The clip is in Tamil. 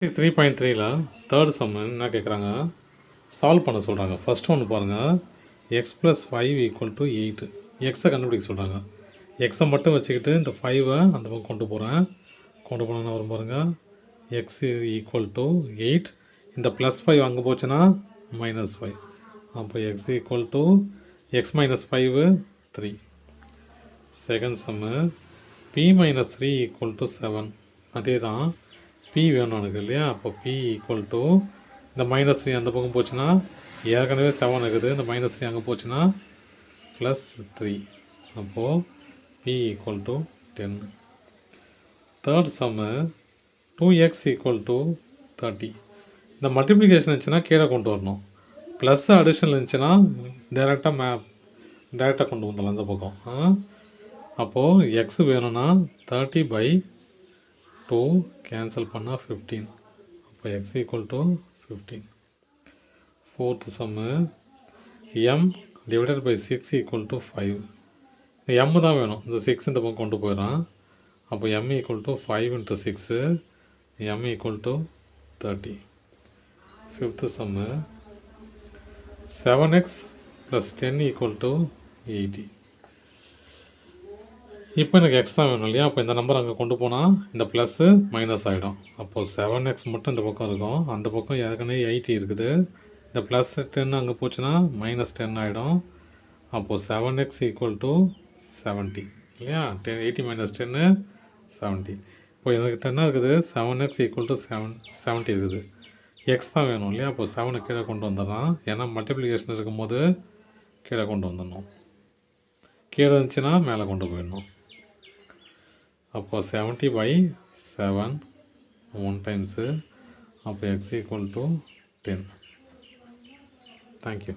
3.3ல தேர்ட் சம் என்ன கேட்குறாங்க, சால்வ் பண்ண சொல்கிறாங்க. ஃபஸ்ட்டு ஒன்று பாருங்கள், எக்ஸ் ப்ளஸ் 5 ஈக்குவல் டு 8. எக்ஸை கண்டுபிடிக்க சொல்கிறாங்க. எக்ஸை மட்டும் வச்சுக்கிட்டு இந்த 5 அந்த பக்கம் கொண்டு போகிறேன். கொண்டு போனோன்னா வரும் பாருங்கள், எக்ஸ் ஈக்குவல் டு 8. இந்த ப்ளஸ் 5 அங்கே போச்சுன்னா -5. அப்போ x equal to X -5 3. Second Jammu p - 3 equal to 7. அதே தான், p வேணும் எனக்கு இல்லையா. அப்போ p ஈக்குவல் டு இந்த -3 அந்த பக்கம் போச்சுன்னா ஏற்கனவே 7 இருக்குது, இந்த -3 அங்கே போச்சுன்னா +3. அப்போது p equal to 10. Third sum 2x equal to 30. இந்த மல்டிப்ளிகேஷன் இருந்துச்சுன்னா கீழே கொண்டு வரணும். ப்ளஸ் அடிஷனல் இருந்துச்சுன்னா டேரெக்டாக கொண்டு வந்துடலாம் இந்த பக்கம். அப்போது எக்ஸ் வேணும்னா 30/2 கேன்சல் பண்ணால் 15. அப்போ x equal to 15. Fourth sum m divided by 6 equal to 5. இந்த எம் தான் வேணும், இந்த 6 இந்த பக்கம் கொண்டு போயிடறான். அப்போ m equal to 5 × 6, m equal to 30. Fifth sum 7x + 10 equal to 80. இப்போ எனக்கு எக்ஸ் தான் வேணும் இல்லையா. அப்போ இந்த நம்பர் அங்கே கொண்டு போனால் இந்த ப்ளஸ்ஸு மைனஸ் ஆகிடும். அப்போது 7x மட்டும் இந்த பக்கம் இருக்கும், அந்த பக்கம் ஏற்கனவே 80 இருக்குது. இந்த ப்ளஸ் 10 அங்கே போச்சுன்னா -10 ஆகிடும். அப்போது 7x ஈக்குவல் டு 70 இல்லையா. 80 - 10 70. இப்போ எனக்கு 10 இருக்குது, 7x ஈக்குவல் டு 70 இருக்குது. எக்ஸ் தான் வேணும் இல்லையா. அப்போது 7 கீழே கொண்டு வந்துடலாம், ஏன்னா மல்டிப்ளிகேஷன் இருக்கும்போது கீழே கொண்டு வந்துடணும். கீழே இருந்துச்சுன்னா மேலே கொண்டு போயிடணும். அப்போ 70/7 1 டைம்ஸு. அப்போ எக்ஸ் ஈக்குவல் டு 10. தேங்க்யூ.